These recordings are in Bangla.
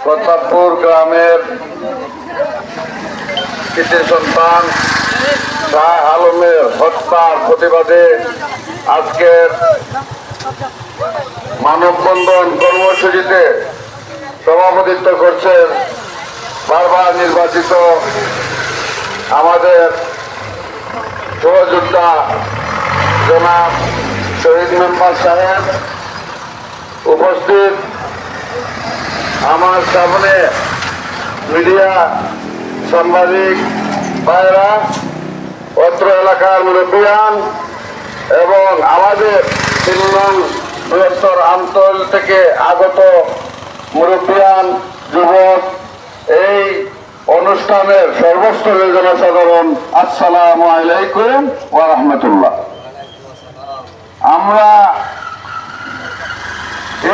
প্রতাপপুর গ্রামের কৃষি সন্তান শাহ আলমের হত্যার প্রতিবাদে আজকের মানববন্ধন কর্মসূচিতে সভাপতিত্ব করছেন বারবার নির্বাচিত আমাদের সহযোদ্ধা জনাব শহীদ মেম্বার সাহেব। উপস্থিত আমার সামনে মিডিয়া সাংবাদিক ভাইরা, অত্র এলাকার মুরব্বিয়ান এবং আমাদের ৩ নং বৃহত্তর অঞ্চল থেকে আগত মুরব্বিয়ান, যুবক, এই অনুষ্ঠানের সর্বস্তরের জনসাধারণ, আসসালামু আলাইকুম ওয়া রাহমাতুল্লাহ। আমরা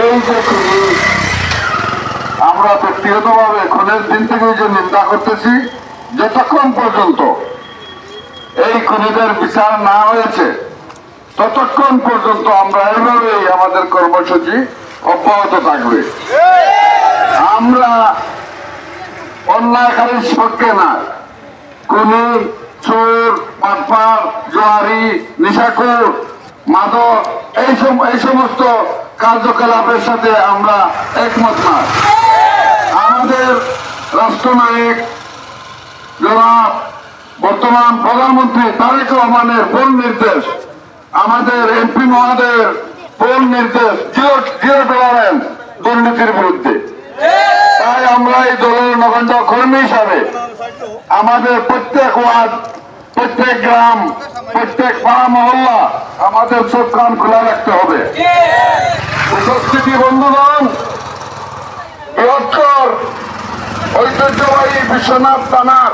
এই যে আমরা ব্যক্তিগতভাবে খুনের দিন থেকে যে নিন্দা করতেছি, যতক্ষণ পর্যন্ত এই খুনিদের বিচার না হয়েছে ততক্ষণ পর্যন্ত আমরা এইভাবেই আমাদের কর্মসূচি অব্যাহত থাকবে। আমরা অন্যায়কারীর পক্ষে না, খুনি, চোর, পাটপার, জোয়ারি, নিশাখোর, মাদক এই সমস্ত কার্যকলাপের সাথে আমরা একমত না। আমাদের রাষ্ট্রনায়ক জনাব বর্তমান প্রধানমন্ত্রী তারেক রহমানের পূর্ণ নির্দেশ, আমাদের এমপি মহোদয়ের পূর্ণ নির্দেশ জিরো টলারেন্স দুর্নীতির বিরুদ্ধে। তাই আমরা এই দলের নগণ্য কর্মী হিসাবে আমাদের প্রত্যেক ওয়ার্ড, প্রত্যেক গ্রাম, প্রত্যেক পাড়া মহল্লা আমাদের চোখ কান খোলা রাখতে হবে। উপস্থিতি বন্ধুগণ, বৃহত্তর ঐতিহ্যবাহী বিশ্বনাথ থানার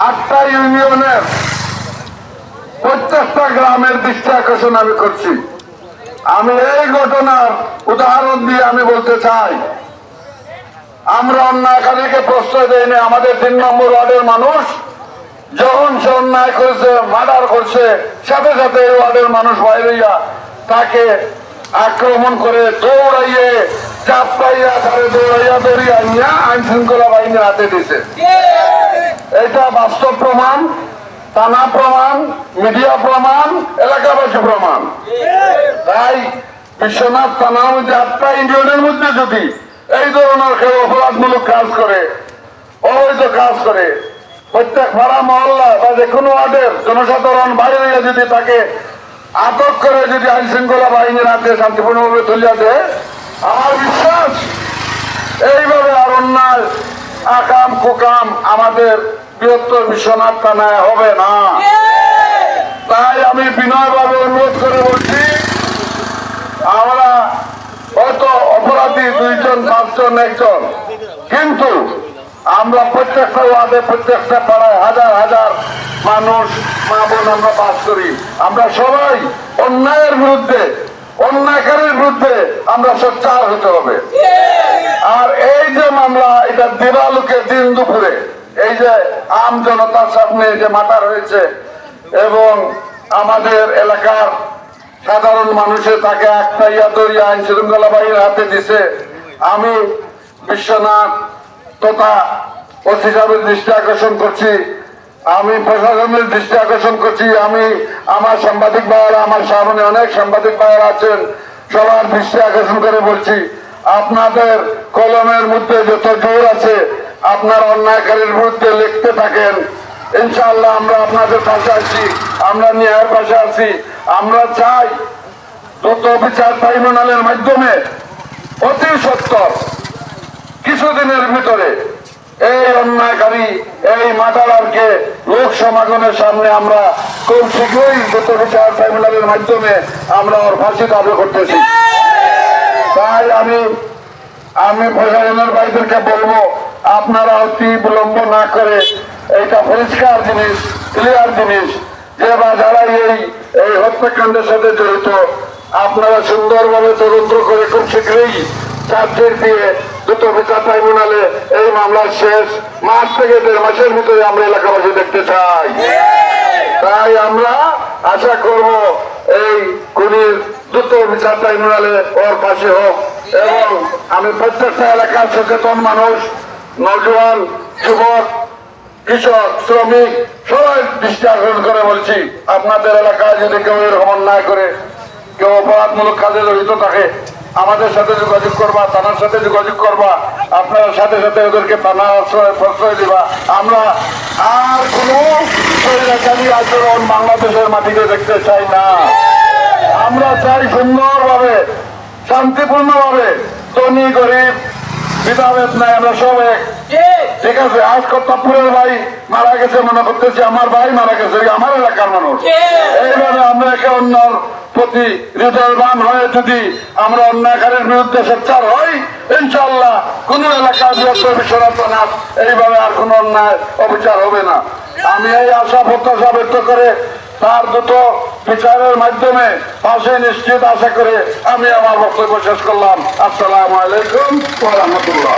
8টা ইউনিয়নের প্রত্যেকটা গ্রামের দৃষ্টি আকর্ষণ আমি করছি। আমি এই ঘটনার উদাহরণ দিয়ে আমি বলতে চাই, আমরা অন্যায়কারীকে প্রশ্রয় দেয়নি। আমাদের 3 নম্বর ওয়ার্ডের মানুষ যখন সে অন্যায় করেছে, মার্ডার করছে, সাথে সাথে এই ওয়ার্ডের মানুষ বাইরে তাকে আক্রমণ করে দৌড়াইয়ে চাপাইয়া তারে দৌড়িয়ে নিয়ে আইন শৃঙ্খলা বাহিনীর হাতে দিছে। এটা বাস্তব প্রমাণ, থানা প্রমাণ, মিডিয়া প্রমাণ, এলাকাবাসী প্রমাণ। তাই বিশ্বনাথ থানার মধ্যে 8টা ইউনিয়নের মধ্যে যদি এই ধরনের কেউ অপরাধমূলক কাজ করে, অবৈধ কাজ করে, প্রত্যেক পাড়া মহল্লা বা যে কোনো ওয়ার্ডের জনসাধারণ বাইরে যদি তাকে আটক করে যদি আইন শৃঙ্খলা বাহিনীর হাতে শান্তিপূর্ণভাবে তুলিয়া দেয়, আমার বিশ্বাস এইভাবে আর অন্যায় আকাম কুকাম আমাদের বৃহত্তর বিশ্বনাথ থানায় হবে না। তাই আমি বিনয়ভাবে অনুরোধ করে বলছি, আমরা হয়তো অপরাধী 2 জন, 5 জন, 1 জন, কিন্তু আমরা প্রত্যেকটা ওয়ার্ডে, প্রত্যেকটা পাড়ায় হাজার হাজার মানুষ, মা বোন আমরা বাস করি। আমরা সবাই অন্যায়ের বিরুদ্ধে, অন্যায়কারীর বিরুদ্ধে আমরা সোচ্চার হতে হবে। আর এই যে মামলা, এটা দিবালোকে দিন দুপুরে এই যে আম জনতার সামনে যে মার্ডার হয়েছে এবং আমাদের এলাকার সাধারণ মানুষের তাকে আটকাইয়া ধরিয়া আইন শৃঙ্খলা বাহিনীর হাতে দিছে, আমি বিশ্বনাথ তথা ওসি সাহেবের দৃষ্টি আকর্ষণ করছি, আমি প্রশাসনের দৃষ্টি আকর্ষণ করছি, আমি আমার সাংবাদিক ভাইয়েরা, আমার সামনে অনেক সাংবাদিক ভাইয়েরা আছেন, সবার দৃষ্টি আকর্ষণ করে বলছি, আপনাদের কলমের মধ্যে যত জোর আছে আপনারা অন্যায়কারীর বিরুদ্ধে লিখতে থাকেন। ইনশাআল্লাহ আমরা আপনাদের পাশে আছি, আমরা ন্যায়ের পাশে আছি। আমরা চাই দ্রুত বিচার ট্রাইব্যুনালের মাধ্যমে অতি সত্বর কিছুদিনের ভিতরে এই অন্যায়কারী, এই মার্ডারারকে লোক সমাগমের সামনে আমরা খুব শীঘ্রই দ্রুত বিচার ট্রাইব্যুনালের মাধ্যমে আমরা ওর ফাঁসি দাবি করতেছি। তাই আমি প্রশাসনের ভাইদেরকে বলবো, আপনারা অতি বিলম্ব না করে, এইটা পরিষ্কার জিনিস, ক্লিয়ার জিনিস, যে বা যারা এই হত্যাকাণ্ডের সাথে জড়িত, আপনারা সুন্দরভাবে তদন্ত করে খুব শীঘ্রই চার্জশিট দিয়ে দ্রুত বিচার ট্রাইব্যুনালে এই মামলার শেষ 1 থেকে 1.5 মাসের ভিতরে আমরা এলাকাবাসী দেখতে চাই। তাই আমরা আশা করব এই খুনির দ্রুত বিচার ট্রাইব্যুনালে ওর পাশে হোক। এবং আমি প্রত্যেকটা এলাকার সচেতন মানুষ, নজওয়ান, যুবক, কৃষক, শ্রমিক সবাই দৃষ্টি আকর্ষণ করে বলছি, আপনাদের এলাকায় যদি কেউ এরকম অন্যায় করে, কেউ অপরাধমূলক কাজে জড়িত থাকে, আমাদের সাথে যোগাযোগ করবা, থানার সাথে যোগাযোগ করবা, আপনার সাথে সাথে ওদেরকে থানা প্রশ্রয় দিবা। আমরা আর কোনো স্বৈরাচারী আচরণ বাংলাদেশের মাটিতে দেখতে চাই না। আমরা চাই সুন্দরভাবে, শান্তিপূর্ণভাবে, ধনী গরিব বিধাভেদ নাই, আমরা সব এক। ঠিক আছে, আজ কর্তাবপুরের ভাই মারা গেছে, মনে করতেছি আমার ভাই মারা গেছে, আমার এলাকার মানুষ। এইভাবে আমরা একে অন্যর প্রতি হৃদয়বান হয়ে যদি আমরা অন্যায়কারীর বিরুদ্ধে সোচ্চার হই, ইনশাআল্লাহ কোন এলাকার বৃহত্তর বিশ্বনাথ এইভাবে আর কোন অন্যায় অবিচার হবে না। আমি এই আশা প্রত্যাশা ব্যক্ত করে তার দ্রুত বিচারের মাধ্যমে ফাঁসি নিশ্চিত আশা করে আমি আমার বক্তব্য শেষ করলাম। আসসালামু আলাইকুম ওয়া রাহমাতুল্লাহ।